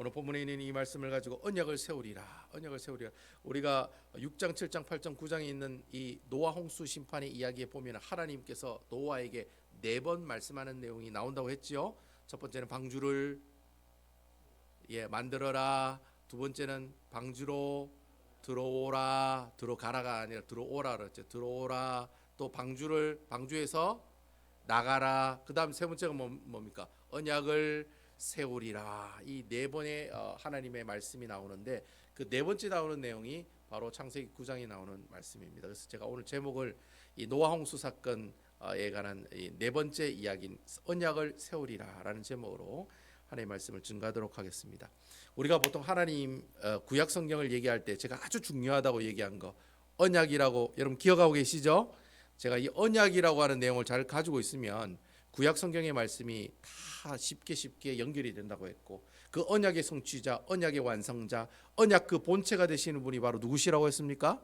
오늘 본문에 있는 이 말씀을 가지고 언약을 세우리라. 언약을 세우리라. 우리가 6장, 7장, 8장, 9장에 있는 이 노아 홍수 심판의 이야기에 보면 하나님께서 노아에게 4번 말씀하는 내용이 나온다고 했지요. 첫 번째는 방주를 만들어라. 두 번째는 방주로 들어오라. 들어가라가 아니라 들어오라 그랬죠. 들어오라. 또 방주에서 나가라. 그다음 세 번째가 뭡니까? 언약을 세우리라. 이 4번의 하나님의 말씀이 나오는데 그 4번째 나오는 내용이 바로 창세기 9장에 나오는 말씀입니다. 그래서 제가 오늘 제목을 이 노아 홍수 사건에 관한 이 4번째 이야기인 언약을 세우리라라는 제목으로 하나님의 말씀을 증거하도록 하겠습니다. 우리가 보통 하나님 구약 성경을 얘기할 때 제가 아주 중요하다고 얘기한 거 언약이라고 여러분 기억하고 계시죠? 제가 이 언약이라고 하는 내용을 잘 가지고 있으면 구약 성경의 말씀이 다 쉽게 연결이 된다고 했고 그 언약의 성취자, 언약의 완성자, 언약 그 본체가 되시는 분이 바로 누구시라고 했습니까?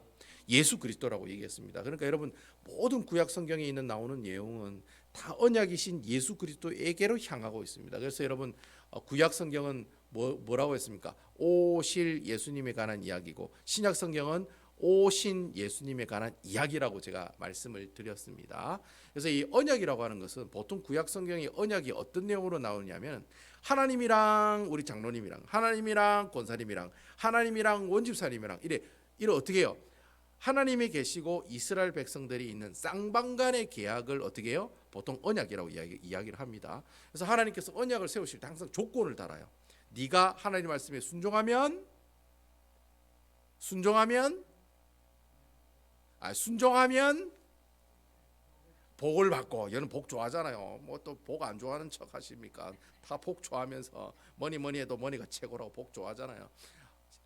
예수 그리스도라고 얘기했습니다. 그러니까 여러분 모든 구약 성경에 있는 나오는 내용은 다 언약이신 예수 그리스도에게로 향하고 있습니다. 그래서 여러분 구약 성경은 뭐라고 했습니까? 오실 예수님에 관한 이야기고 신약 성경은 오신 예수님에 관한 이야기라고 제가 말씀을 드렸습니다. 그래서 이 언약이라고 하는 것은 보통 구약 성경의 언약이 어떤 내용으로 나오냐면 하나님이랑 우리 장로님이랑 하나님이랑 권사님이랑 하나님이랑 원집사님이랑 이래 어떻게 해요? 하나님이 계시고 이스라엘 백성들이 있는 쌍방간의 계약을 어떻게 해요? 보통 언약이라고 이야기를 합니다. 그래서 하나님께서 언약을 세우실 때 항상 조건을 달아요. 네가 하나님 말씀에 순종하면 복을 받고, 여러분 복 좋아하잖아요. 뭐 또 복 안 좋아하는 척 하십니까? 다 복 좋아하면서 뭐니 해도 머니가 최고라고 복 좋아하잖아요.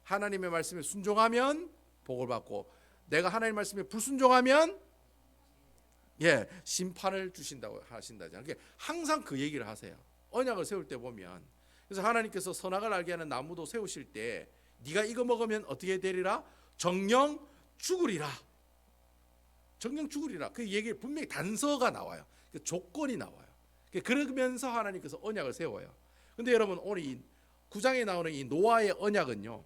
하나님의 말씀에 순종하면 복을 받고 내가 하나님 말씀에 불순종하면 심판을 주신다고 하신다잖아요. 그러니까 항상 그 얘기를 하세요. 언약을 세울 때 보면 그래서 하나님께서 선악을 알게 하는 나무도 세우실 때 네가 이거 먹으면 어떻게 되리라? 정령 죽으리라. 정령 죽으리라. 그 얘기 분명히 단서가 나와요. 그 조건이 나와요. 그러면서 하나님께서 언약을 세워요. 근데 여러분 오늘 이 9장에 나오는 이 노아의 언약은요.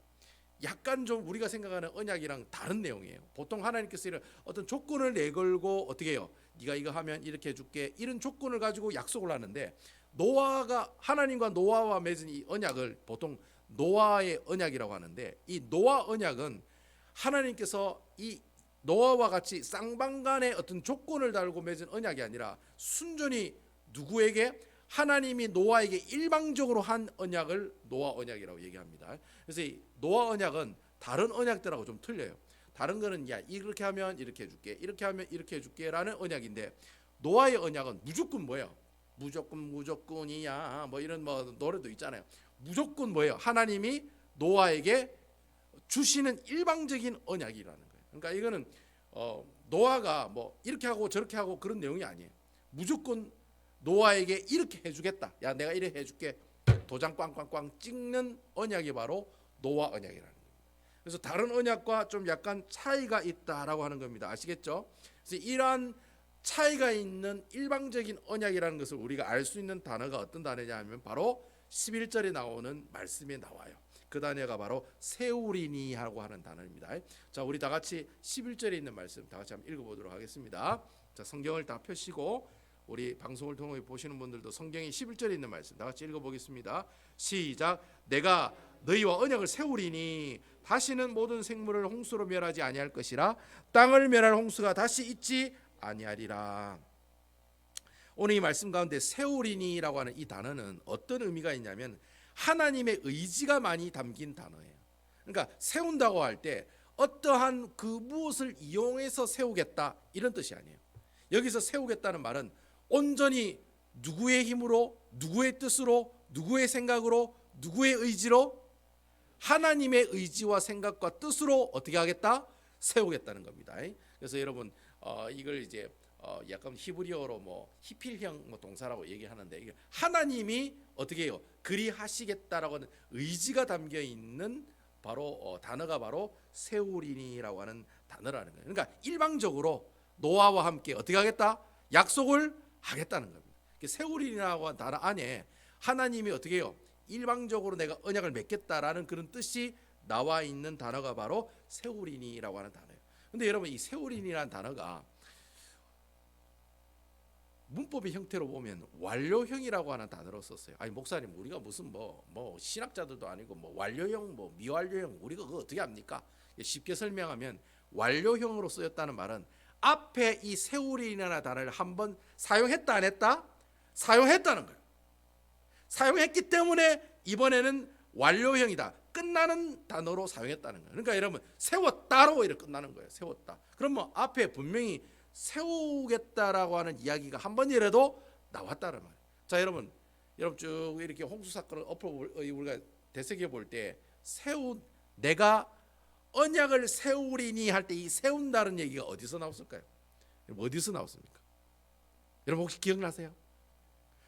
약간 좀 우리가 생각하는 언약이랑 다른 내용이에요. 보통 하나님께서 이런 어떤 조건을 내걸고 어떻게 해요? 네가 이거 하면 이렇게 해줄게. 이런 조건을 가지고 약속을 하는데 노아가 하나님과 노아와 맺은 이 언약을 보통 노아의 언약이라고 하는데 이 노아 언약은 하나님께서 이 노아와 같이 쌍방간의 어떤 조건을 달고 맺은 언약이 아니라 순전히 누구에게? 하나님이 노아에게 일방적으로 한 언약을 노아 언약이라고 얘기합니다. 그래서 이 노아 언약은 다른 언약들하고 좀 틀려요. 다른 거는 야 이렇게 하면 이렇게 해줄게, 이렇게 하면 이렇게 해줄게라는 언약인데 노아의 언약은 무조건 뭐예요? 무조건이야. 뭐 이런 뭐 노래도 있잖아요. 무조건 뭐예요? 하나님이 노아에게 주시는 일방적인 언약이라는 거예요. 그러니까 이거는 노아가 뭐 이렇게 하고 저렇게 하고 그런 내용이 아니에요. 무조건 노아에게 이렇게 해주겠다. 야 내가 이래 해줄게. 도장 꽝꽝꽝 찍는 언약이 바로 노아 언약이라는 겁니다. 그래서 다른 언약과 좀 약간 차이가 있다라고 하는 겁니다. 아시겠죠? 그래서 이러한 차이가 있는 일방적인 언약이라는 것을 우리가 알 수 있는 단어가 어떤 단어냐 하면 바로 11절에 나오는 말씀에 나와요. 그 단어가 바로 세우리니 하고 하는 단어입니다. 자, 우리 다 같이 11절에 있는 말씀 다 같이 한번 읽어보도록 하겠습니다. 자, 성경을 다 펴시고 우리 방송을 통해 보시는 분들도 성경의 11절에 있는 말씀 다 같이 읽어보겠습니다. 시작. 내가 너희와 언약을 세우리니 다시는 모든 생물을 홍수로 멸하지 아니할 것이라 땅을 멸할 홍수가 다시 있지 아니하리라. 오늘 이 말씀 가운데 세우리니라고 하는 이 단어는 어떤 의미가 있냐면 하나님의 의지가 많이 담긴 단어예요. 그러니까 세운다고 할 때 어떠한 그 무엇을 이용해서 세우겠다 이런 뜻이 아니에요. 여기서 세우겠다는 말은 온전히 누구의 힘으로, 누구의 뜻으로, 누구의 생각으로, 누구의 의지로? 하나님의 의지와 생각과 뜻으로 어떻게 하겠다? 세우겠다는 겁니다. 그래서 여러분 이걸 이제 약간 히브리어로 뭐 히필형 뭐 동사라고 얘기하는데 이게 하나님이 어떻게 해요? 그리 하시겠다라고 하는 의지가 담겨 있는 바로 단어가 바로 세우리니라고 하는 단어라는 거예요. 그러니까 일방적으로 노아와 함께 어떻게 하겠다? 약속을 하겠다는 겁니다. 세우리니라고 하는 단어 안에 하나님이 어떻게 해요? 일방적으로 내가 언약을 맺겠다라는 그런 뜻이 나와 있는 단어가 바로 세우리니라고 하는 단어예요. 근데 여러분 이 세우리니라는 단어가 문법의 형태로 보면 완료형이라고 하는 단어로 썼어요. 아니 목사님 우리가 무슨 뭐 신학자들도 아니고 뭐 완료형 뭐 미완료형 우리가 그거 어떻게 합니까? 쉽게 설명하면 완료형으로 쓰였다는 말은 앞에 이 세우리니라는 단어를 한번 사용했다 안 했다? 사용했다는 거예요. 사용했기 때문에 이번에는 완료형이다. 끝나는 단어로 사용했다는 거예요. 그러니까 여러분 세웠다로 이렇게 끝나는 거예요. 세웠다. 그럼 뭐 앞에 분명히 세우겠다라고 하는 이야기가 한 번이라도 나왔다는 말이에요. 자 여러분 쭉 이렇게 홍수 사건을 우리가 되새겨 볼 때 내가 언약을 세우리니 할 때 이 세운다는 얘기가 어디서 나왔을까요? 어디서 나왔습니까? 여러분 혹시 기억나세요?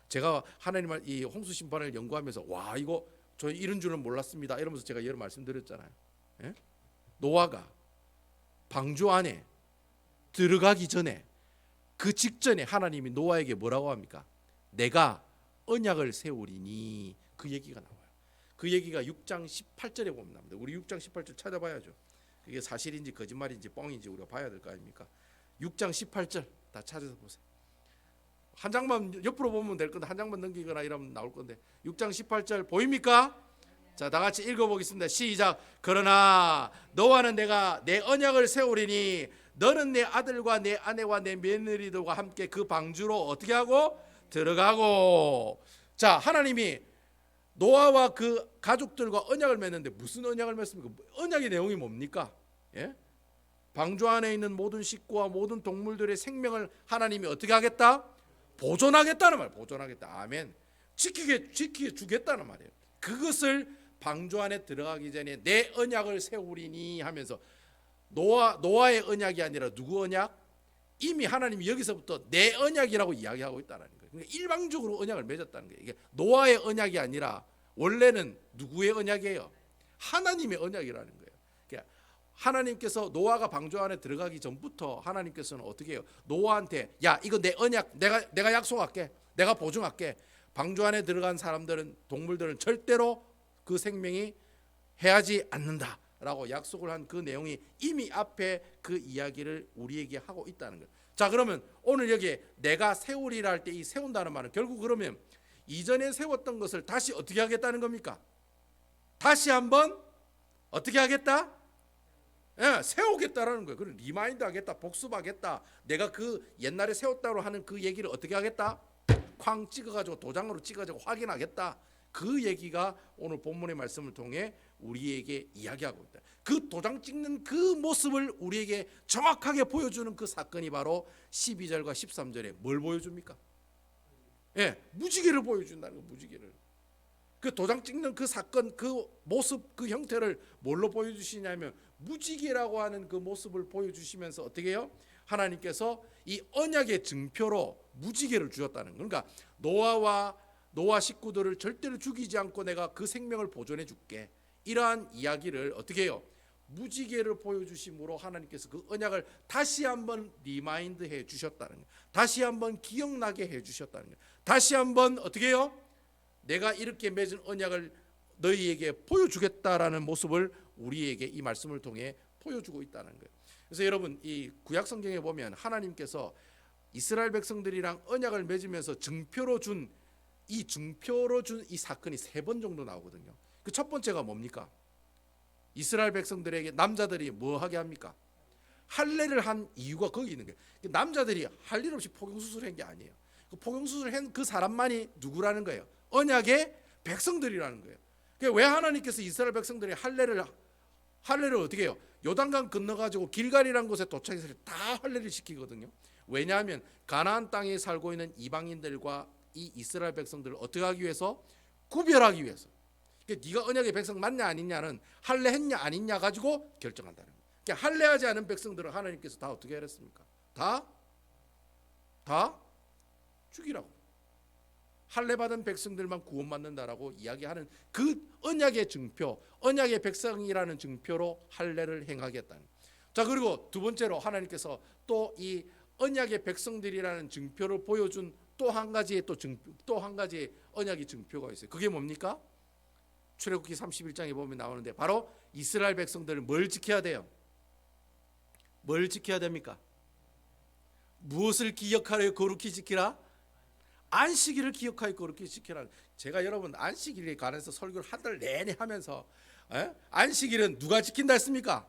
제가 하나님을 이 홍수 심판을 연구하면서 와 이거 저 이런 줄은 몰랐습니다 이러면서 제가 여러 말씀드렸잖아요. 예? 노아가 방주 안에 들어가기 전에 그 직전에 하나님이 노아에게 뭐라고 합니까? 내가 언약을 세우리니 그 얘기가 나와요. 그 얘기가 6장 18절에 보면 나옵니다. 우리 6장 18절 찾아봐야죠. 그게 사실인지 거짓말인지 뻥인지 우리가 봐야 될 거 아닙니까? 6장 18절 다 찾아서 보세요. 한 장만 옆으로 보면 될 건데 한 장만 넘기거나 이러면 나올 건데 6장 18절 보입니까? 자, 다 같이 읽어보겠습니다. 시작. 그러나 너와는 내가 내 언약을 세우리니 너는 내 아들과 내 아내와 내 며느리들과 함께 그 방주로 어떻게 하고 들어가고. 자, 하나님이 노아와 그 가족들과 언약을 맺는데 무슨 언약을 맺습니까? 언약의 내용이 뭡니까? 예? 방주 안에 있는 모든 식구와 모든 동물들의 생명을 하나님이 어떻게 하겠다? 보존하겠다는 말. 보존하겠다. 아멘. 지키게 주겠다는 말이에요. 그것을 방주 안에 들어가기 전에 내 언약을 세우리니 하면서 노아의 언약이 아니라 누구 언약? 이미 하나님이 여기서부터 내 언약이라고 이야기하고 있다는 거예요. 그러니까 일방적으로 언약을 맺었다는 거예요. 이게 노아의 언약이 아니라 원래는 누구의 언약이에요? 하나님의 언약이라는 거예요. 그러니까 하나님께서 노아가 방주 안에 들어가기 전부터 하나님께서는 어떻게 해요? 노아한테 야 이거 내 언약 내가 약속할게. 내가 보증할게. 방주 안에 들어간 사람들은 동물들은 절대로 그 생명이 해하지 않는다 라고 약속을 한 그 내용이 이미 앞에 그 이야기를 우리에게 하고 있다는 거예요. 자 그러면 오늘 여기에 내가 세우리라 할 때 이 세운다는 말은 결국 그러면 이전에 세웠던 것을 다시 어떻게 하겠다는 겁니까? 다시 한번 어떻게 하겠다? 예, 세우겠다라는 거예요. 그럼 리마인드 하겠다, 복습하겠다. 내가 그 옛날에 세웠다고 하는 그 얘기를 어떻게 하겠다? 쾅 찍어가지고 도장으로 찍어가지고 확인하겠다. 그 얘기가 오늘 본문의 말씀을 통해 우리에게 이야기하고 있다. 그 도장 찍는 그 모습을 우리에게 정확하게 보여주는 그 사건이 바로 12절과 13절에 뭘 보여줍니까? 예, 무지개를 보여준다는 거. 무지개를. 그 도장 찍는 그 사건, 그 모습, 그 형태를 뭘로 보여주시냐면 무지개라고 하는 그 모습을 보여주시면서 어떻게 해요? 하나님께서 이 언약의 증표로 무지개를 주셨다는 거. 그러니까 노아 식구들을 절대로 죽이지 않고 내가 그 생명을 보존해 줄게. 이러한 이야기를 어떻게 해요? 무지개를 보여주심으로 하나님께서 그 언약을 다시 한번 리마인드 해 주셨다는 거예요. 다시 한번 기억나게 해 주셨다는 거예요. 다시 한번 어떻게 해요? 내가 이렇게 맺은 언약을 너희에게 보여주겠다라는 모습을 우리에게 이 말씀을 통해 보여주고 있다는 거예요. 그래서 여러분 이 구약 성경에 보면 하나님께서 이스라엘 백성들이랑 언약을 맺으면서 증표로 준 이 사건이 3번 정도 나오거든요. 그 첫 번째가 뭡니까? 이스라엘 백성들에게 남자들이 뭐 하게 합니까? 할례를 한 이유가 거기 있는 거예요. 남자들이 할 일 없이 포경수술을 한 게 아니에요. 그 포경수술을 한 그 사람만이 누구라는 거예요? 언약의 백성들이라는 거예요. 왜 하나님께서 이스라엘 백성들이 할례를 어떻게 해요? 요단강 건너가지고 길갈이라는 곳에 도착해서 다 할례를 시키거든요. 왜냐하면 가나안 땅에 살고 있는 이방인들과 이 이스라엘 백성들을 어떻게 하기 위해서? 구별하기 위해서. 그러니까 네가 언약의 백성 맞냐 아니냐는 할례했냐 아니냐 가지고 결정한다는 거예요. 그러니까 할례하지 않은 백성들은 하나님께서 다 어떻게 하랬습니까? 다 죽이라고. 할례 받은 백성들만 구원받는다라고 이야기하는 그 언약의 증표, 언약의 백성이라는 증표로 할례를 행하겠다는. 자 그리고 두 번째로 하나님께서 또 이 언약의 백성들이라는 증표를 보여준 또 한 가지의 언약의 증표가 있어요. 그게 뭡니까? 출애굽기 31장에 보면 나오는데 바로 이스라엘 백성들은 뭘 지켜야 돼요? 뭘 지켜야 됩니까? 무엇을 기억하려 거룩히 지키라? 안식일을 기억하여 거룩히 지키라. 제가 여러분 안식일에 관해서 설교를 한 달 내내 하면서 안식일은 누가 지킨다 했습니까?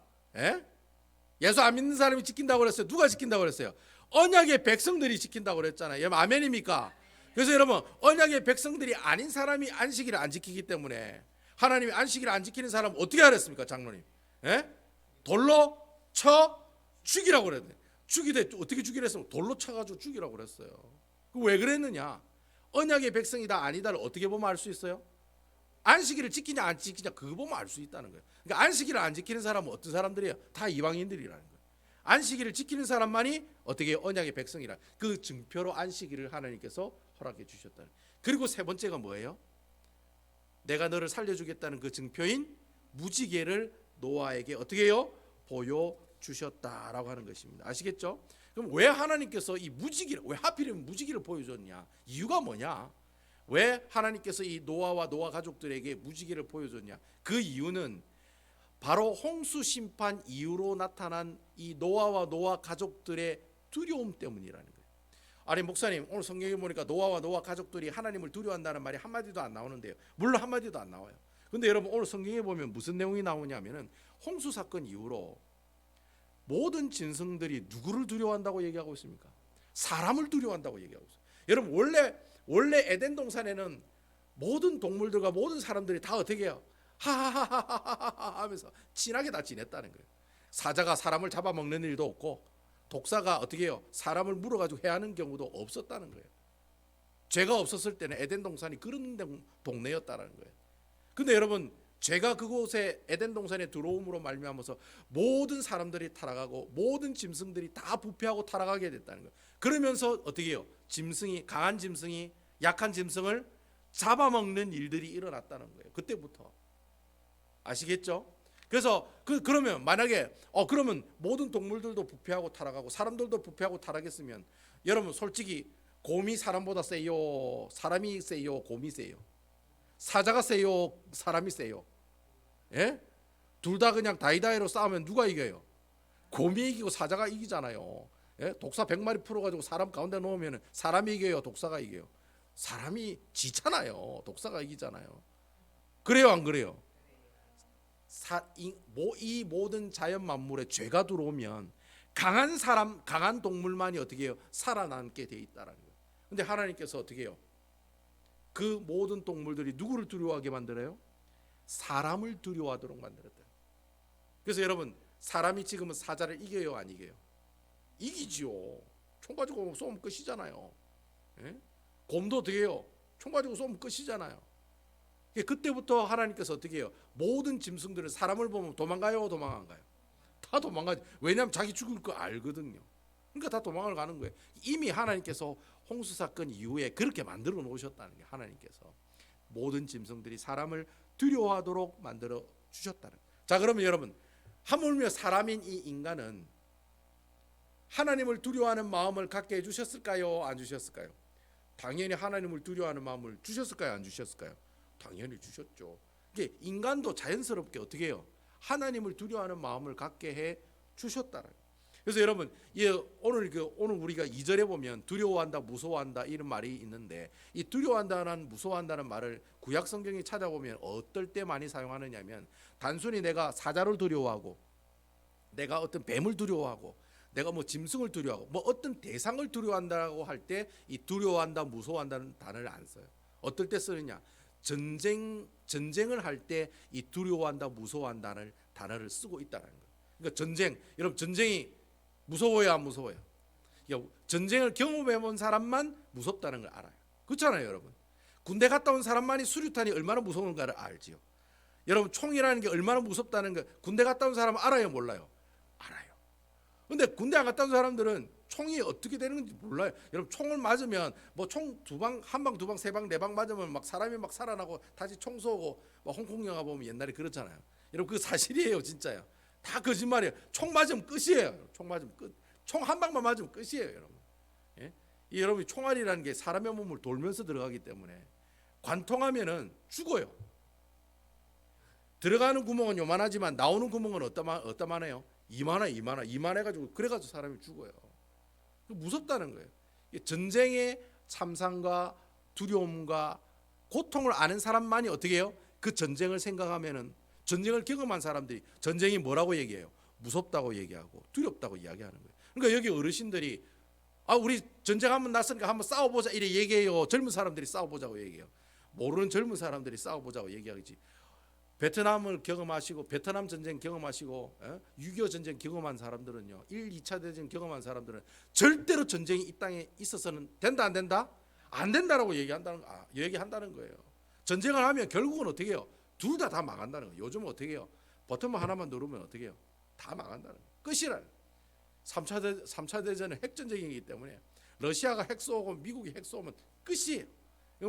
예수 안 믿는 사람이 지킨다고 그랬어요? 누가 지킨다고 그랬어요? 언약의 백성들이 지킨다고 그랬잖아요. 여러분 아멘입니까? 그래서 여러분 언약의 백성들이 아닌 사람이 안식일을 안 지키기 때문에 하나님이 안식일을 안 지키는 사람 어떻게 하랬습니까? 장로님 돌로 쳐 죽이라고 그랬네. 죽이되 어떻게 죽이라 했으면 돌로 쳐가지고 죽이라고 그랬어요. 왜 그랬느냐? 언약의 백성이 다 아니다를 어떻게 보면 알 수 있어요? 안식일을 지키냐 안 지키냐 그거 보면 알 수 있다는 거예요. 그러니까 안식일을 안 지키는 사람은 어떤 사람들이에요? 다 이방인들이라는 거예요. 안식일을 지키는 사람만이 어떻게 언약의 백성이라 그 증표로 안식일을 하나님께서 허락해 주셨다는 거예요. 그리고 세 번째가 뭐예요? 내가 너를 살려주겠다는 그 증표인 무지개를 노아에게 어떻게 해요? 보여주셨다라고 하는 것입니다. 아시겠죠? 그럼 왜 하나님께서 이 무지개를 왜 하필이면 무지개를 보여줬냐? 이유가 뭐냐? 왜 하나님께서 이 노아와 노아 가족들에게 무지개를 보여줬냐? 그 이유는 바로 홍수 심판 이후로 나타난 이 노아와 노아 가족들의 두려움 때문이라는 거예요. 아니 목사님 오늘 성경에 보니까 노아와 노아 가족들이 하나님을 두려워한다는 말이 한마디도 안 나오는데요. 물론 한마디도 안 나와요. 근데 여러분 오늘 성경에 보면 무슨 내용이 나오냐면은 홍수 사건 이후로 모든 짐승들이 누구를 두려워한다고 얘기하고 있습니까? 사람을 두려워한다고 얘기하고 있어요. 여러분 원래 에덴 동산에는 모든 동물들과 모든 사람들이 다 어떻게 해요? 하하하하하하 하면서 친하게 다 지냈다는 거예요. 사자가 사람을 잡아먹는 일도 없고 독사가 어떻게 해요? 사람을 물어가지고 해하는 경우도 없었다는 거예요. 죄가 없었을 때는 에덴 동산이 그런 동네였다는 거예요. 근데 여러분 죄가 그곳에 에덴 동산에 들어옴으로 말미암아서 모든 사람들이 타락하고 모든 짐승들이 다 부패하고 타락하게 됐다는 거예요. 그러면서 어떻게 해요? 짐승이 강한 짐승이 약한 짐승을 잡아먹는 일들이 일어났다는 거예요. 그때부터 아시겠죠? 그래서 그러면 만약에 그러면 모든 동물들도 부패하고 타락하고 사람들도 부패하고 타락했으면 여러분 솔직히 곰이 사람보다 세요? 사람이 세요? 곰이 세요? 사자가 세요? 사람이 세요? 예? 둘 다 그냥 다이다이로 싸우면 누가 이겨요? 곰이 이기고 사자가 이기잖아요. 예? 독사 100마리 풀어가지고 사람 가운데 놓으면 사람이 이겨요? 독사가 이겨요? 사람이 지잖아요. 독사가 이기잖아요. 그래요 안 그래요? 이 모든 자연 만물에 죄가 들어오면 강한 사람, 강한 동물만이 어떻게 해요? 살아남게 돼 있다라는 거예요. 근데 하나님께서 어떻게 해요? 그 모든 동물들이 누구를 두려워하게 만들어요? 사람을 두려워하도록 만들었다. 그래서 여러분 사람이 지금은 사자를 이겨요 안 이겨요? 이기지요. 총 가지고 쏘면 끝이잖아요. 예? 곰도 어떻게 해요? 총 가지고 쏘면 끝이잖아요. 그때부터 하나님께서 어떻게 해요? 모든 짐승들은 사람을 보면 도망가요 도망 안 가요? 다 도망가지. 왜냐하면 자기 죽을 거 알거든요. 그러니까 다 도망을 가는 거예요. 이미 하나님께서 홍수 사건 이후에 그렇게 만들어 놓으셨다는 게 하나님께서 모든 짐승들이 사람을 두려워하도록 만들어 주셨다는 거예요. 자 그러면 여러분 하물며 사람인 이 인간은 하나님을 두려워하는 마음을 갖게 해주셨을까요? 안 주셨을까요? 당연히 하나님을 두려워하는 마음을 주셨을까요? 안 주셨을까요? 당연히 주셨죠. 이게 인간도 자연스럽게 어떻게 해요? 하나님을 두려워하는 마음을 갖게 해 주셨다는 거예요. 그래서 여러분 오늘 우리가 2절에 보면 두려워한다 무서워한다 이런 말이 있는데 이 두려워한다는 무서워한다는 말을 구약 성경에 찾아보면 어떨 때 많이 사용하느냐면 단순히 내가 사자를 두려워하고 내가 어떤 뱀을 두려워하고 내가 뭐 짐승을 두려워하고 뭐 어떤 대상을 두려워한다고 할 때 이 두려워한다 무서워한다는 단어를 안 써요. 어떨 때 쓰느냐? 전쟁을 할 때 이 두려워한다 무서워한다는 단어를 쓰고 있다는 거예요. 그러니까 여러분 전쟁이 무서워요 안 무서워요? 그러니까 전쟁을 경험해 본 사람만 무섭다는 걸 알아요. 그렇잖아요 여러분. 군대 갔다 온 사람만이 수류탄이 얼마나 무서운가를 알지요. 여러분 총이라는 게 얼마나 무섭다는 거 군대 갔다 온 사람은 알아요 몰라요? 알아요. 근데 군대 안 갔다 온 사람들은 총이 어떻게 되는 건지 몰라요. 여러분 총을 맞으면 뭐 총 한 방, 두 방, 세 방, 네 방 맞으면 막 사람이 막 살아나고 다시 총 쏘고 막 홍콩 영화 보면 옛날에 그렇잖아요. 여러분 그거 사실이에요 진짜요. 다 거짓말이에요. 총 맞으면 끝이에요. 총 맞으면 끝. 총 한 방만 맞으면 끝이에요 여러분. 예? 이 여러분 총알이라는 게 사람의 몸을 돌면서 들어가기 때문에 관통하면은 죽어요. 들어가는 구멍은 요만하지만 나오는 구멍은 어떠만해요? 이만해가지고 그래가지고 사람이 죽어요. 무섭다는 거예요. 전쟁의 참상과 두려움과 고통을 아는 사람만이 어떻게 해요? 그 전쟁을 생각하면은 전쟁을 경험한 사람들이 전쟁이 뭐라고 얘기해요? 무섭다고 얘기하고 두렵다고 이야기하는 거예요. 그러니까 여기 어르신들이 우리 전쟁 한번 났으니까 한번 싸워보자 이래 얘기해요. 젊은 사람들이 싸워보자고 얘기해요. 모르는 젊은 사람들이 싸워보자고 얘기하지. 베트남을 경험하시고 베트남 전쟁 경험하시고 6.25 전쟁 경험한 사람들은요, 1, 2차 대전 경험한 사람들은 절대로 전쟁이 이 땅에 있어서는 된다 안 된다? 안 된다라고 얘기한다는 거예요. 전쟁을 하면 결국은 어떻게 해요? 둘 다 망한다는 거예요. 요즘은 어떻게 해요? 버튼 하나만 누르면 어떻게 해요? 다 망한다는 거예요. 끝이라는 거예요. 3차 대전은 핵전쟁이기 때문에 러시아가 핵 쏘고 미국이 핵 쏘면 끝이에요.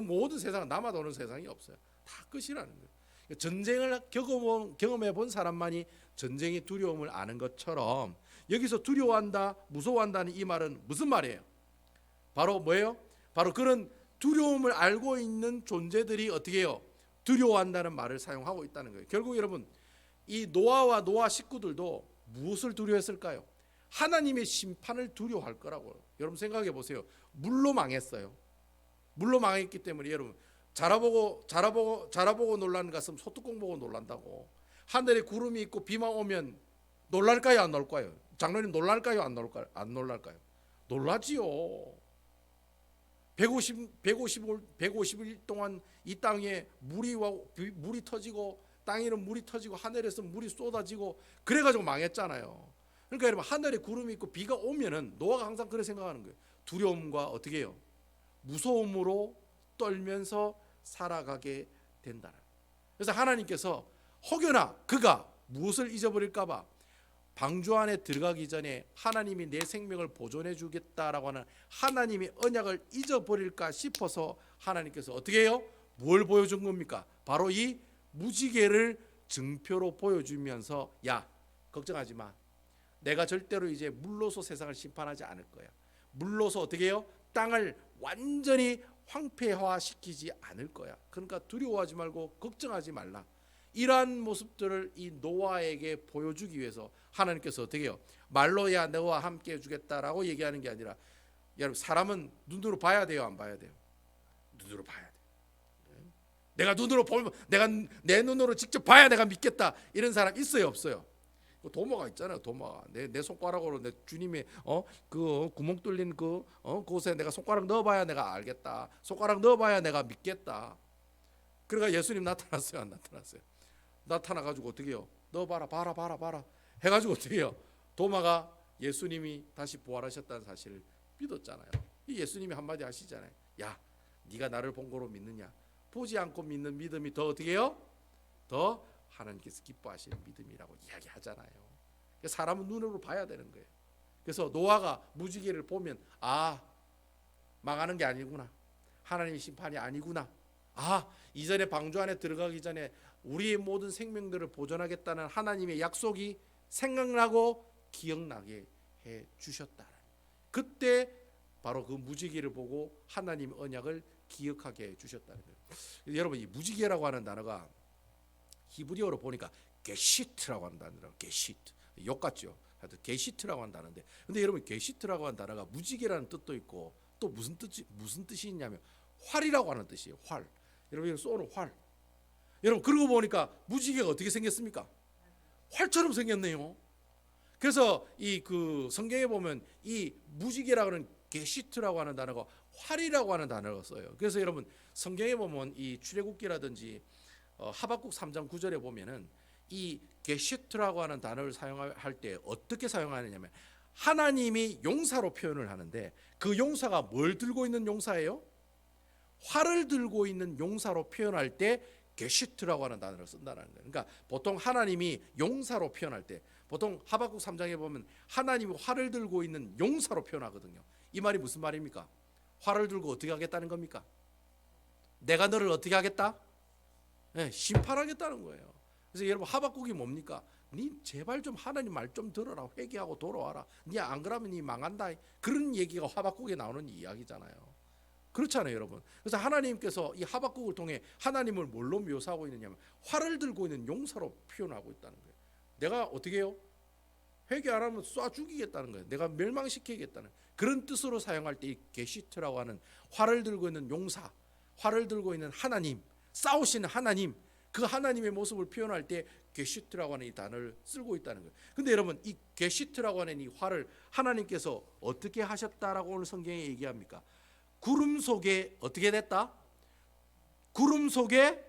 모든 세상은 남아도 오는 세상이 없어요. 다 끝이라는 거예요. 전쟁을 경험해 본 사람만이 전쟁의 두려움을 아는 것처럼 여기서 두려워한다, 무서워한다는 이 말은 무슨 말이에요? 바로 뭐예요? 바로 그런 두려움을 알고 있는 존재들이 어떻게 해요? 두려워한다는 말을 사용하고 있다는 거예요. 결국 여러분, 이 노아와 노아 식구들도 무엇을 두려워했을까요? 하나님의 심판을 두려워할 거라고. 여러분 생각해 보세요. 물로 망했어요. 물로 망했기 때문에 여러분 자라보고 놀라는 것은 소뚜껑 보고 놀란다고. 하늘에 구름이 있고 비만 오면 놀랄까요, 안 놀까요? 장로님 놀랄까요, 안 놀랄까요? 놀라지요. 150일 동안 이 땅에 물이 터지고 땅에는 물이 터지고 하늘에서 물이 쏟아지고 그래가지고 망했잖아요. 그러니까 여러분, 하늘에 구름이 있고 비가 오면은 노아가 항상 그렇게 생각하는 거예요. 두려움과 어떻게 해요? 무서움으로 떨면서 살아가게 된다. 그래서 하나님께서 혹여나 그가 무엇을 잊어버릴까봐 방주 안에 들어가기 전에 하나님이 내 생명을 보존해 주겠다라고 하는 하나님의 언약을 잊어버릴까 싶어서 하나님께서 어떻게 해요? 뭘 보여준 겁니까? 바로 이 무지개를 증표로 보여주면서 야, 걱정하지 마. 내가 절대로 이제 물로서 세상을 심판하지 않을 거야. 물로서 어떻게 해요? 땅을 완전히 황폐화시키지 않을 거야. 그러니까 두려워하지 말고 걱정하지 말라. 이러한 모습들을 이 노아에게 보여주기 위해서 하나님께서 어떻게 해요? 말로 야 너와 함께 해주겠다라고 얘기하는 게 아니라, 여러분 사람은 눈으로 봐야 돼요, 안 봐야 돼요? 눈으로 봐야 돼. 내가 눈으로 보면, 내가 내 눈으로 직접 봐야 내가 믿겠다, 이런 사람 있어요, 없어요? 도마가 있잖아요. 도마. 내 손가락으로 내 주님의 그 구멍 뚫린 그곳에 내가 손가락 넣어봐야 내가 알겠다. 손가락 넣어봐야 내가 믿겠다. 그러니까 예수님 나타났어요, 안 나타났어요? 나타나가지고 어떻게 해요? 넣어봐라, 봐라 해가지고 어떻게 해요? 도마가 예수님이 다시 부활하셨다는 사실을 믿었잖아요. 이 예수님이 한마디 하시잖아요. 야, 네가 나를 본 거로 믿느냐? 보지 않고 믿는 믿음이 더 어떻게 해요? 더 하나님께서 기뻐하시는 믿음이라고 이야기하잖아요. 사람은 눈으로 봐야 되는 거예요. 그래서 노아가 무지개를 보면 망하는 게 아니구나. 하나님의 심판이 아니구나. 이전에 방주 안에 들어가기 전에 우리의 모든 생명들을 보존하겠다는 하나님의 약속이 생각나고 기억나게 해 주셨다. 그때 바로 그 무지개를 보고 하나님의 언약을 기억하게 해 주셨다는 거예요. 여러분, 이 무지개라고 하는 단어가 히브리어로 보니까 게시트라고 하는 단어라고. 게시트, 욕 같죠? 하여튼 게시트라고 하는 단어인데, 근데 여러분 게시트라고 하는 단어가 무지개라는 뜻도 있고 또 무슨 뜻이 있냐면 활이라고 하는 뜻이에요. 활. 여러분 쏘는 활. 여러분 그러고 보니까 무지개가 어떻게 생겼습니까? 활처럼 생겼네요. 그래서 이 그 성경에 보면 이 무지개라고 하는 게시트라고 하는 단어가 활이라고 하는 단어가 써요. 그래서 여러분 성경에 보면 이 출애굽기라든지 하박국 3장 9절에 보면은 이 게시트라고 하는 단어를 사용할 때 어떻게 사용하느냐면 하나님이 용사로 표현을 하는데, 그 용사가 뭘 들고 있는 용사예요? 활을 들고 있는 용사로 표현할 때 게시트라고 하는 단어를 쓴다는 거예요. 그러니까 보통 하나님이 용사로 표현할 때, 보통 하박국 3장에 보면 하나님이 활을 들고 있는 용사로 표현하거든요. 이 말이 무슨 말입니까? 활을 들고 어떻게 하겠다는 겁니까? 내가 너를 어떻게 하겠다? 네, 심판하겠다는 거예요. 그래서 여러분 하박국이 뭡니까? 니 제발 좀 하나님 말 좀 들어라. 회개하고 돌아와라. 니 안 그러면 니 망한다. 그런 얘기가 하박국에 나오는 이야기잖아요. 그렇잖아요, 여러분. 그래서 하나님께서 이 하박국을 통해 하나님을 뭘로 묘사하고 있느냐면 활을 들고 있는 용사로 표현하고 있다는 거예요. 내가 어떻게 해요? 회개 안 하면 쏴 죽이겠다는 거예요. 내가 멸망시키겠다는 그런 뜻으로 사용할 때 이 게시트라고 하는 활을 들고 있는 용사, 활을 들고 있는 하나님, 싸우시는 하나님, 그 하나님의 모습을 표현할 때 게시트라고 하는 이 단어를 쓰고 있다는 거예요. 근데 여러분, 이 게시트라고 하는 이 활을 하나님께서 어떻게 하셨다라고 오늘 성경에 얘기합니까? 구름 속에 어떻게 됐다? 구름 속에,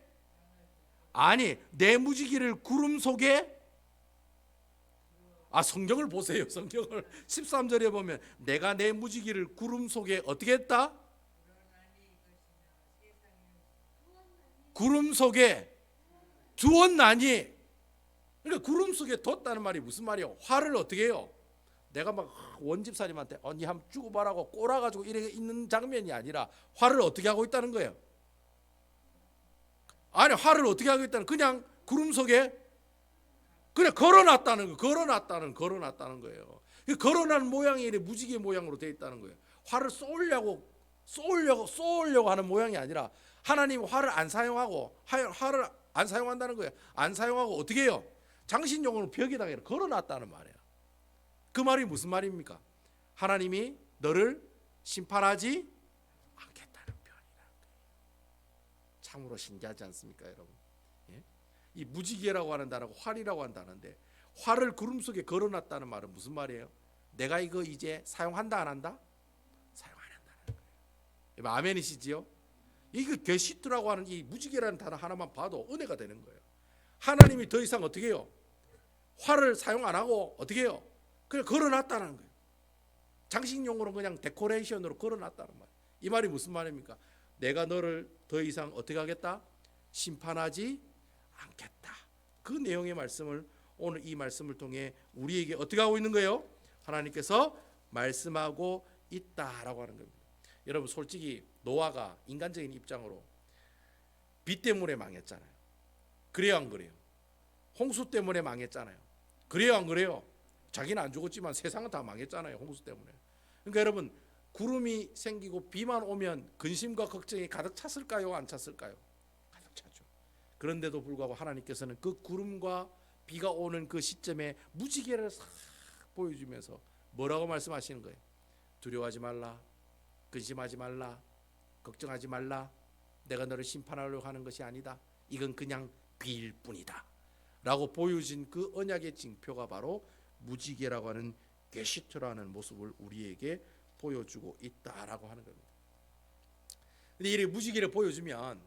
아니, 내 무지개를 구름 속에, 성경을 보세요. 성경을 13절에 보면 내가 내 무지개를 구름 속에 어떻게 했다? 구름 속에 두었나니. 그러니까 구름 속에 뒀다는 말이 무슨 말이에요? 활을 어떻게 해요? 내가 막 원집사님한테 니 한번 죽어봐라고 꼬라가지고 이렇게 있는 장면이 아니라 활을 어떻게 하고 있다는 거예요? 아니, 활을 어떻게 하고 있다는, 그냥 구름 속에 그냥 걸어놨다는 거예요. 걸어놓은 모양이 이렇게 무지개 모양으로 되어 있다는 거예요. 활을 쏘려고 하는 모양이 아니라 하나님 활을 안 사용하고, 활을 안 사용한다는 거예요. 안 사용하고 어떻게 해요? 장신용으로 벽에다가 걸어놨다는 말이에요. 그 말이 무슨 말입니까? 하나님이 너를 심판하지 않겠다는 표현이라는 거예요. 참으로 신기하지 않습니까, 여러분? 예? 이 무지개라고 하는 단어가 활이라고 하는 단어인데, 활을 구름 속에 걸어놨다는 말은 무슨 말이에요? 내가 이거 이제 사용한다 안 한다? 사용 안 한다는 거예요. 아멘이시지요? 이거 게시트라고 하는 이 무지개라는 단어 하나만 봐도 은혜가 되는 거예요. 하나님이 더 이상 어떻게 해요? 활을 사용 안 하고 어떻게 해요? 그냥 걸어놨다는 거예요. 장식용으로 그냥 데코레이션으로 걸어놨다는 말. 이 말이 무슨 말입니까? 내가 너를 더 이상 어떻게 하겠다? 심판하지 않겠다. 그 내용의 말씀을 오늘 이 말씀을 통해 우리에게 어떻게 하고 있는 거예요? 하나님께서 말씀하고 있다라고 하는 겁니다. 여러분, 솔직히 노아가 인간적인 입장으로 비 때문에 망했잖아요. 그래요, 안 그래요? 홍수 때문에 망했잖아요. 그래요, 안 그래요? 자기는 안 죽었지만 세상은 다 망했잖아요, 홍수 때문에. 그러니까 여러분, 구름이 생기고 비만 오면 근심과 걱정이 가득 찼을까요, 안 찼을까요? 가득 찼죠. 그런데도 불구하고 하나님께서는 그 구름과 비가 오는 그 시점에 무지개를 싹 보여주면서 뭐라고 말씀하시는 거예요? 두려워하지 말라, 근심하지 말라, 걱정하지 말라. 내가 너를 심판하려고 하는 것이 아니다. 이건 그냥 비일 뿐이다 라고 보여진 그 언약의 징표가 바로 무지개라고 하는 게시트라는 모습을 우리에게 보여주고 있다라고 하는 겁니다. 근데 이 무지개를 보여주면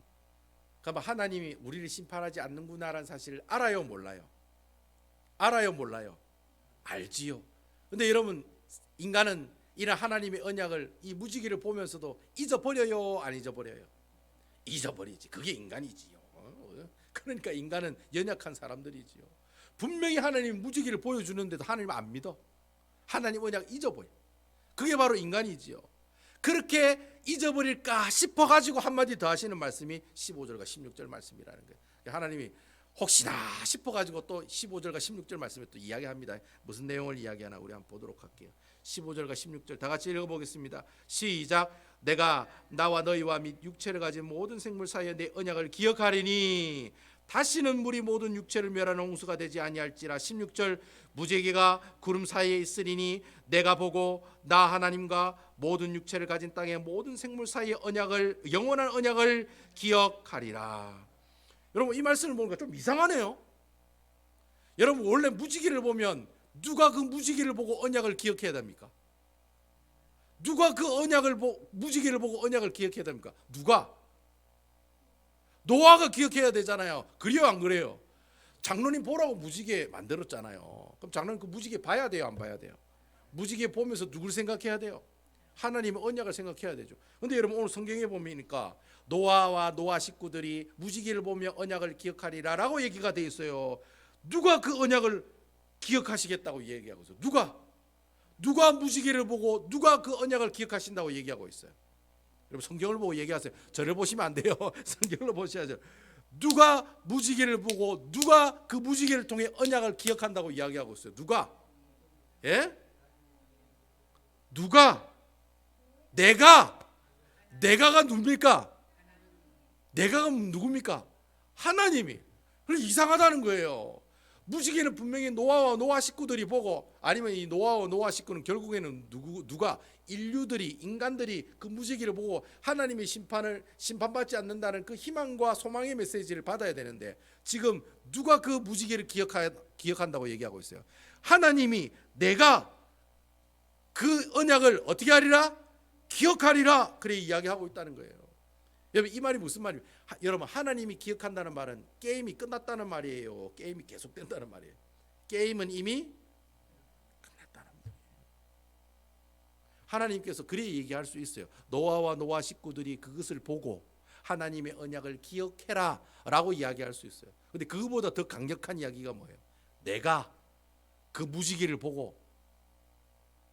그러면 하나님이 우리를 심판하지 않는구나라는 사실을 알아요, 몰라요? 알아요, 몰라요? 알지요. 근데 여러분, 인간은 이런 하나님의 언약을 이 무지개를 보면서도 잊어버려요, 안 잊어버려요? 잊어버리지. 그게 인간이지요. 그러니까 인간은 연약한 사람들이지요. 분명히 하나님 무지개를 보여주는데도 하나님 안 믿어. 하나님 언약 잊어버려. 그게 바로 인간이지요. 그렇게 잊어버릴까 싶어가지고 한마디 더 하시는 말씀이 15절과 16절 말씀이라는 거예요. 하나님이 혹시나 싶어가지고 또 15절과 16절 말씀에 또 이야기합니다. 무슨 내용을 이야기하나 우리 한번 보도록 할게요. 15절과 16절 다 같이 읽어보겠습니다. 시작. 내가 나와 너희와 및 육체를 가진 모든 생물 사이에 내 언약을 기억하리니 다시는 물이 모든 육체를 멸하는 홍수가 되지 아니할지라. 16절. 무지개가 구름 사이에 있으리니 내가 보고 나 하나님과 모든 육체를 가진 땅의 모든 생물 사이의 언약을, 영원한 언약을 기억하리라. 여러분, 이 말씀을 보니까 좀 이상하네요. 여러분, 원래 무지개를 보면 누가 그 무지개를 보고 언약을 기억해야 됩니까? 누가 그 무지개를 보고 언약을 기억해야 됩니까? 누가? 노아가 기억해야 되잖아요. 그래요, 안 그래요? 장로님 보라고 무지개 만들었잖아요. 그럼 장로님 그 무지개 봐야 돼요, 안 봐야 돼요? 무지개 보면서 누굴 생각해야 돼요? 하나님의 언약을 생각해야 되죠. 근데 여러분, 오늘 성경에 보니까 노아와 노아 식구들이 무지개를 보며 언약을 기억하리라라고 얘기가 돼 있어요. 누가 그 언약을 기억하시겠다고 얘기하고 있어요? 누가 무지개를 보고 누가 그 언약을 기억하신다고 얘기하고 있어요? 여러분, 성경을 보고 얘기하세요. 저를 보시면 안 돼요. 성경을 보셔야죠. 누가 무지개를 보고 누가 그 무지개를 통해 언약을 기억한다고 이야기하고 있어요? 누가? 예? 누가? 내가가 누굽니까? 내가가 누굽니까? 하나님이. 그래서 이상하다는 거예요. 무지개는 분명히 노아와 노아 식구들이 보고, 아니면 이 노아와 노아 식구는 결국에는 누가 인류들이, 인간들이 그 무지개를 보고 하나님의 심판받지 않는다는 그 희망과 소망의 메시지를 받아야 되는데, 지금 누가 그 무지개를 기억한다고 얘기하고 있어요? 하나님이 내가 그 언약을 어떻게 하리라? 기억하리라. 그래 이야기하고 있다는 거예요. 여러분, 이 말이 무슨 말이에요? 여러분, 하나님이 기억한다는 말은 게임이 끝났다는 말이에요? 게임이 계속된다는 말이에요? 게임은 이미 끝났다는 말이에요. 하나님께서 그래 얘기할 수 있어요. 노아와 노아 식구들이 그것을 보고 하나님의 언약을 기억해라 라고 이야기할 수 있어요. 근데 그거보다 더 강력한 이야기가 뭐예요? 내가 그 무지개를 보고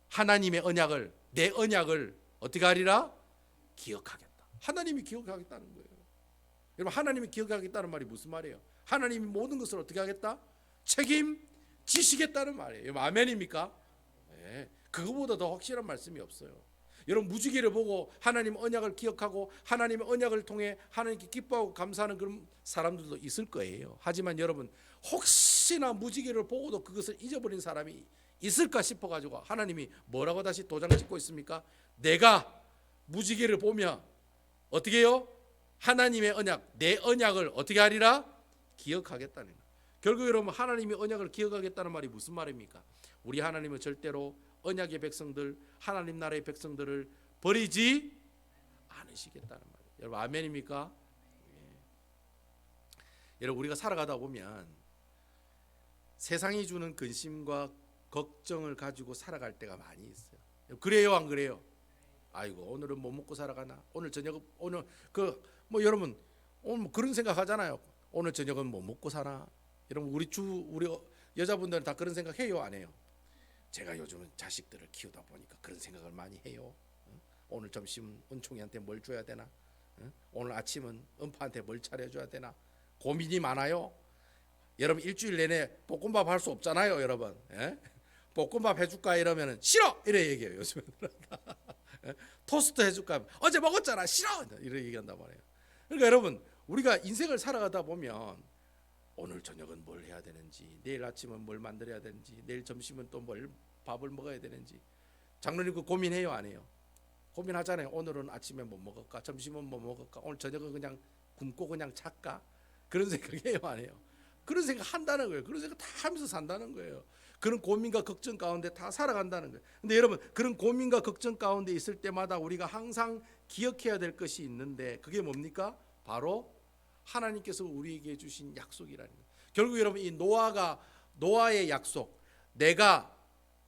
하나님의 언약을, 내 언약을 어떻게 하리라? 기억하겠다. 하나님이 기억하겠다는 거예요. 여러분, 하나님이 기억하겠다는 말이 무슨 말이에요? 하나님이 모든 것을 어떻게 하겠다? 책임지시겠다는 말이에요. 여러분, 아멘입니까? 네. 그거보다 더 확실한 말씀이 없어요. 여러분, 무지개를 보고 하나님 언약을 기억하고 하나님의 언약을 통해 하나님께 기뻐하고 감사하는 그런 사람들도 있을 거예요. 하지만 여러분, 혹시나 무지개를 보고도 그것을 잊어버린 사람이 있을까 싶어가지고 하나님이 뭐라고 다시 도장 찍고 있습니까? 내가 무지개를 보며 어떻게 해요? 하나님의 언약, 내 언약을 어떻게 하리라? 기억하겠다는 거예요. 결국 여러분, 하나님의 언약을 기억하겠다는 말이 무슨 말입니까? 우리 하나님은 절대로 언약의 백성들, 하나님 나라의 백성들을 버리지 않으시겠다는 말이에요. 여러분, 아멘입니까? 예. 여러분, 우리가 살아가다 보면 세상이 주는 근심과 걱정을 가지고 살아갈 때가 많이 있어요. 그래요, 안 그래요? 아이고, 오늘은 뭐 먹고 살아가나? 오늘 저녁, 오늘 뭐 여러분 오늘 뭐 그런 생각하잖아요. 오늘 저녁은 뭐 먹고 사나? 여러분, 우리 여자분들은 다 그런 생각 해요, 안 해요? 제가 요즘은 자식들을 키우다 보니까 그런 생각을 많이 해요. 오늘 점심 은총이한테 뭘 줘야 되나? 오늘 아침은 은파한테 뭘 차려줘야 되나? 고민이 많아요. 여러분, 일주일 내내 볶음밥 할 수 없잖아요, 여러분. 예? 볶음밥 해줄까 이러면은 싫어 이래 얘기해요, 요즘은. 토스트 해줄까? 어제 먹었잖아, 싫어 이래 얘기한단 말이에요. 그러니까 여러분, 우리가 인생을 살아가다 보면 오늘 저녁은 뭘 해야 되는지, 내일 아침은 뭘 만들어야 되는지, 내일 점심은 또 뭘 밥을 먹어야 되는지, 장로님 그 고민해요, 안 해요? 고민하잖아요. 오늘은 아침에 뭐 먹을까, 점심은 뭐 먹을까, 오늘 저녁은 그냥 굶고 그냥 찰까? 그런 생각해요, 안 해요? 그런 생각 한다는 거예요. 그런 생각 다 하면서 산다는 거예요. 그런 고민과 걱정 가운데 다 살아간다는 거예요. 근데 여러분, 그런 고민과 걱정 가운데 있을 때마다 우리가 항상 기억해야 될 것이 있는데, 그게 뭡니까? 바로 하나님께서 우리에게 주신 약속이라는 거예요. 결국 여러분, 이 노아의 약속, 내가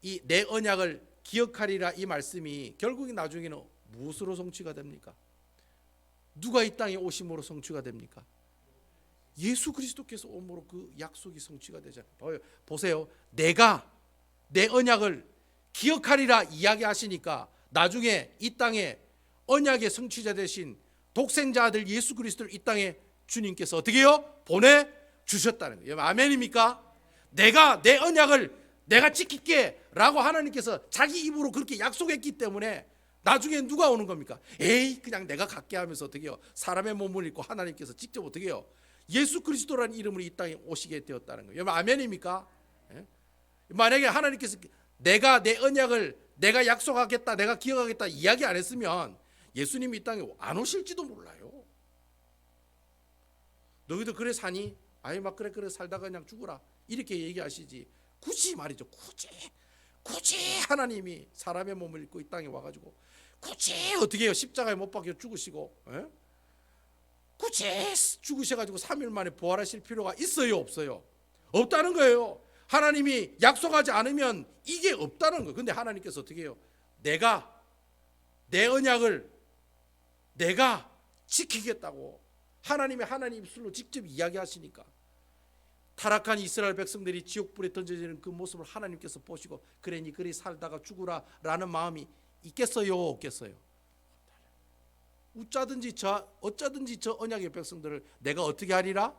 이 내 언약을 기억하리라, 이 말씀이 결국에 나중에는 무엇으로 성취가 됩니까? 누가 이 땅에 오심으로 성취가 됩니까? 예수 그리스도께서 오므로 그 약속이 성취가 되잖아요. 보세요. 내가 내 언약을 기억하리라 이야기하시니까 나중에 이 땅에 언약의 성취자 되신 독생자 아들 예수 그리스도를 이 땅에 주님께서 어떻게 해요? 보내주셨다는 거예요. 아멘입니까? 내가 내 언약을 내가 지킬게 라고 하나님께서 자기 입으로 그렇게 약속했기 때문에 나중에 누가 오는 겁니까? 에이, 그냥 내가 갖게 하면서 어떻게 해요? 사람의 몸을 입고 하나님께서 직접 어떻게 해요? 예수 그리스도라는 이름으로 이 땅에 오시게 되었다는 거예요. 여러분, 아멘입니까? 예? 만약에 하나님께서 내가 내 언약을 내가 약속하겠다, 내가 기억하겠다 이야기 안 했으면 예수님이 이 땅에 안 오실지도 몰라요. 너희들 그래 사니? 아이 막 그래 살다가 그냥 죽어라 이렇게 얘기하시지, 굳이 말이죠, 굳이 하나님이 사람의 몸을 입고 이 땅에 와가지고 굳이 어떻게 해요? 십자가에 못 박혀 죽으시고, 예? 굳이 죽으셔가지고 3일 만에 부활하실 필요가 있어요, 없어요? 없다는 거예요. 하나님이 약속하지 않으면 이게 없다는 거예요. 근데 하나님께서 어떻게 해요? 내가 내 언약을 내가 지키겠다고 하나님의 하나님 입술로 직접 이야기하시니까 타락한 이스라엘 백성들이 지옥불에 던져지는 그 모습을 하나님께서 보시고 그래 니 그리 살다가 죽으라 라는 마음이 있겠어요, 없겠어요? 어쩌든지 저 언약의 백성들을 내가 어떻게 하리라?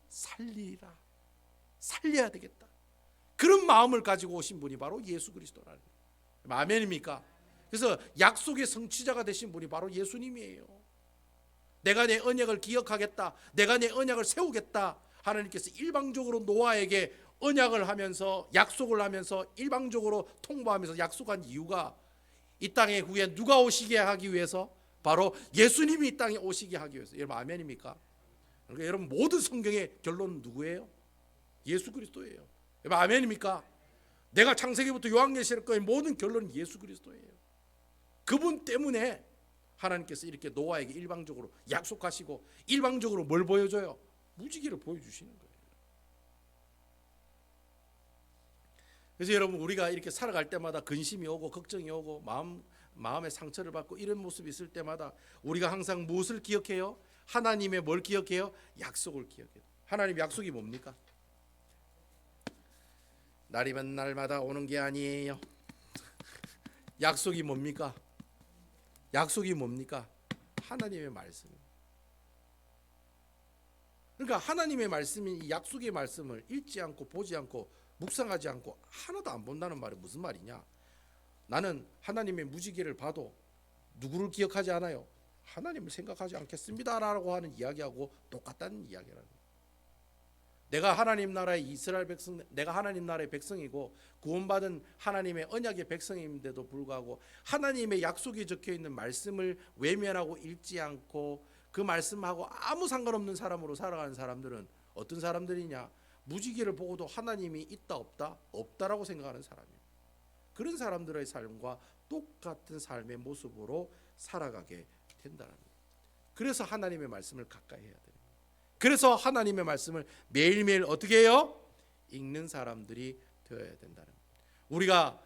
살리라. 살려야 되겠다. 그런 마음을 가지고 오신 분이 바로 예수 그리스도라는 거예요. 아멘입니까? 그래서 약속의 성취자가 되신 분이 바로 예수님이에요. 내가 내 언약을 기억하겠다, 내가 내 언약을 세우겠다. 하나님께서 일방적으로 노아에게 언약을 하면서 약속을 하면서 일방적으로 통보하면서 약속한 이유가 이 땅에 후에 누가 오시게 하기 위해서? 바로 예수님이 이 땅에 오시게 하기 위해서. 여러분 아멘입니까? 그러니까 여러분 모든 성경의 결론은 누구예요? 예수 그리스도예요. 여러분 아멘입니까? 내가 창세기부터 요한계시록까지 모든 결론은 예수 그리스도예요. 그분 때문에 하나님께서 이렇게 노아에게 일방적으로 약속하시고 일방적으로 뭘 보여줘요? 무지개를 보여주시는 거예요. 그래서 여러분 우리가 이렇게 살아갈 때마다 근심이 오고 걱정이 오고 마음의 상처를 받고 이런 모습이 있을 때마다 우리가 항상 무엇을 기억해요? 하나님의 뭘 기억해요? 약속을 기억해요. 하나님 약속이 뭡니까? 날이면 날마다 오는 게 아니에요. 약속이 뭡니까? 약속이 뭡니까? 하나님의 말씀. 그러니까 하나님의 말씀이 이 약속의 말씀을 읽지 않고 보지 않고 묵상하지 않고 하나도 안 본다는 말이 무슨 말이냐? 나는 하나님의 무지개를 봐도 누구를 기억하지 않아요? 하나님을 생각하지 않겠습니다라고 하는 이야기하고 똑같다는 이야기라는 거예요. 내가 하나님 나라의 이스라엘 백성, 내가 하나님 나라의 백성이고 구원받은 하나님의 언약의 백성임에도 불구하고 하나님의 약속이 적혀 있는 말씀을 외면하고 읽지 않고 그 말씀하고 아무 상관없는 사람으로 살아가는 사람들은 어떤 사람들이냐? 무지개를 보고도 하나님이 있다 없다? 없다라고 생각하는 사람이에요. 그런 사람들의 삶과 똑같은 삶의 모습으로 살아가게 된다는 거예요. 그래서 하나님의 말씀을 가까이 해야 돼요. 그래서 하나님의 말씀을 매일매일 어떻게 해요? 읽는 사람들이 되어야 된다는 거예요. 우리가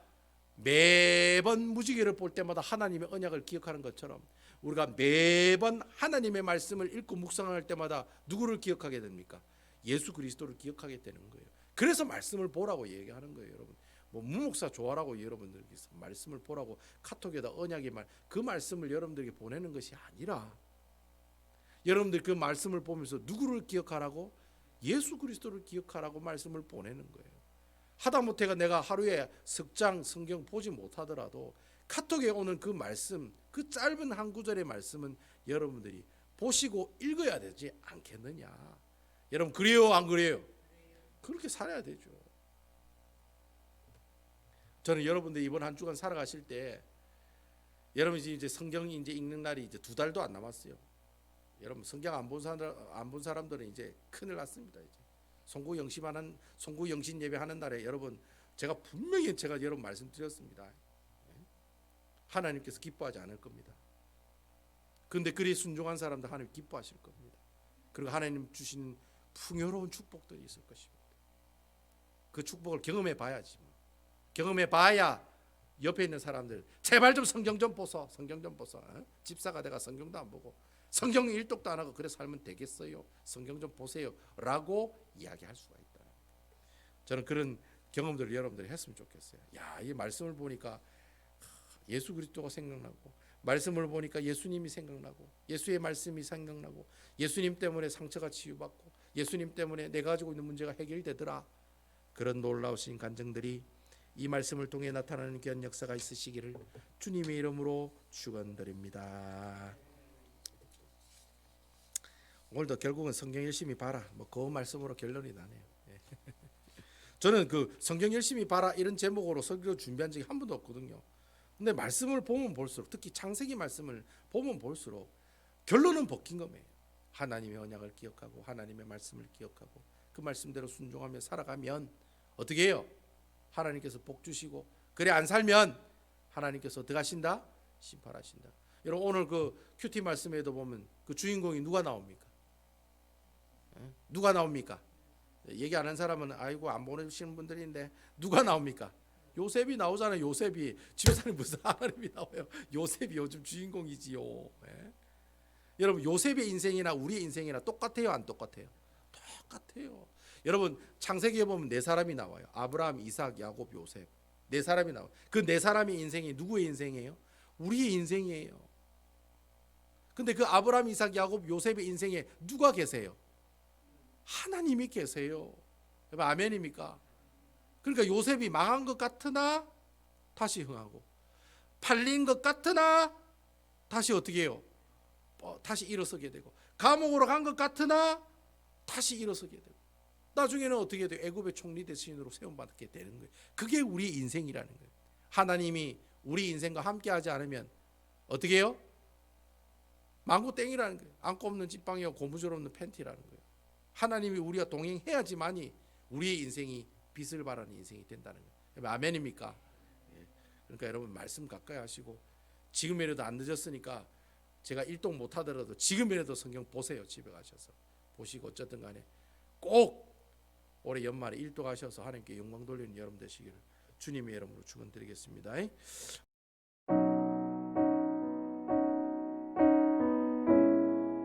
매번 무지개를 볼 때마다 하나님의 언약을 기억하는 것처럼 우리가 매번 하나님의 말씀을 읽고 묵상할 때마다 누구를 기억하게 됩니까? 예수 그리스도를 기억하게 되는 거예요. 그래서 말씀을 보라고 얘기하는 거예요, 여러분. 뭐 무목사 좋아라고 여러분들께 말씀을 보라고 카톡에다 언약의 말 그 말씀을 여러분들에게 보내는 것이 아니라 여러분들 그 말씀을 보면서 누구를 기억하라고? 예수 그리스도를 기억하라고 말씀을 보내는 거예요. 하다못해가 내가 하루에 석장 성경 보지 못하더라도 카톡에 오는 그 말씀, 그 짧은 한 구절의 말씀은 여러분들이 보시고 읽어야 되지 않겠느냐? 여러분 그래요, 안 그래요? 그렇게 살아야 되죠. 저는 여러분들 이번 한 주간 살아가실 때 여러분 이제 성경이 이제 읽는 날이 이제 2달도 안 남았어요. 여러분 성경 안 본 사람들은 이제 큰일 났습니다. 이제 송구 영신 예배하는 날에 여러분 제가 분명히 여러분 말씀드렸습니다. 하나님께서 기뻐하지 않을 겁니다. 그런데 그리 순종한 사람들 하나님 기뻐하실 겁니다. 그리고 하나님 주신 풍요로운 축복들이 있을 것입니다. 그 축복을 경험해 봐야지. 경험해 봐야 옆에 있는 사람들 제발 좀 성경 좀 보소. 성경 좀 보소. 집사가 내가 성경도 안 보고 성경 일독도 안 하고 그래 살면 되겠어요. 성경 좀 보세요. 라고 이야기할 수가 있다. 저는 그런 경험들을 여러분들이 했으면 좋겠어요. 야, 이 말씀을 보니까 예수 그리스도가 생각나고 말씀을 보니까 예수님이 생각나고 예수의 말씀이 생각나고 예수님 때문에 상처가 치유받고 예수님 때문에 내가 가지고 있는 문제가 해결되더라. 그런 놀라우신 간증들이 이 말씀을 통해 나타나는 귀한 역사가 있으시기를 주님의 이름으로 축원드립니다. 오늘도 결국은 성경 열심히 봐라. 그 말씀으로 결론이 나네요. 저는 그 성경 열심히 봐라 이런 제목으로 설교 준비한 적이 한 번도 없거든요. 근데 말씀을 보면 볼수록 특히 창세기 말씀을 보면 볼수록 결론은 벗긴 거예요. 하나님의 언약을 기억하고 하나님의 말씀을 기억하고 그 말씀대로 순종하며 살아가면 어떻게 해요? 하나님께서 복 주시고 그래 안 살면 하나님께서 어떻게 하신다? 심판하신다. 여러분 오늘 그 큐티 말씀에도 보면 그 주인공이 누가 나옵니까? 누가 나옵니까? 얘기 안 한 사람은 아이고 안 보내주시는 분들인데 누가 나옵니까? 요셉이 나오잖아요. 요셉이 집에서는 무슨 하나님이 나와요? 요셉이 요즘 주인공이지요. 여러분 요셉의 인생이나 우리의 인생이나 똑같아요, 안 똑같아요? 똑같아요. 여러분 창세기에 보면 4사람이 나와요. 아브라함, 이삭, 야곱, 요셉. 4사람이 나와요. 그 4사람의 인생이 누구의 인생이에요? 우리의 인생이에요. 근데 그 아브라함, 이삭, 야곱, 요셉의 인생에 누가 계세요? 하나님이 계세요. 여러분 아멘입니까? 그러니까 요셉이 망한 것 같으나 다시 흥하고 팔린 것 같으나 다시 어떻게 해요? 다시 일어서게 되고, 감옥으로 간 것 같으나 다시 일어서게 되고, 나중에는 어떻게 돼요? 애굽의 총리 대신으로 세움받게 되는 거예요. 그게 우리 인생이라는 거예요. 하나님이 우리 인생과 함께하지 않으면 어떻게 해요? 망고 땡이라는 거예요. 안고 없는 찐빵이와 고무줄 없는 팬티라는 거예요. 하나님이 우리가 동행해야지만이 우리의 인생이 빛을 발하는 인생이 된다는 거예요. 아멘입니까? 그러니까 여러분 말씀 가까이 하시고, 지금이라도 안 늦었으니까 제가 일동 못 하더라도 지금이라도 성경 보세요. 집에 가셔서 보시고 어쨌든 간에 꼭 올해 연말에 일동하셔서 하나님께 영광 돌리는 여러분 되시기를 주님의 이름으로 축원드리겠습니다.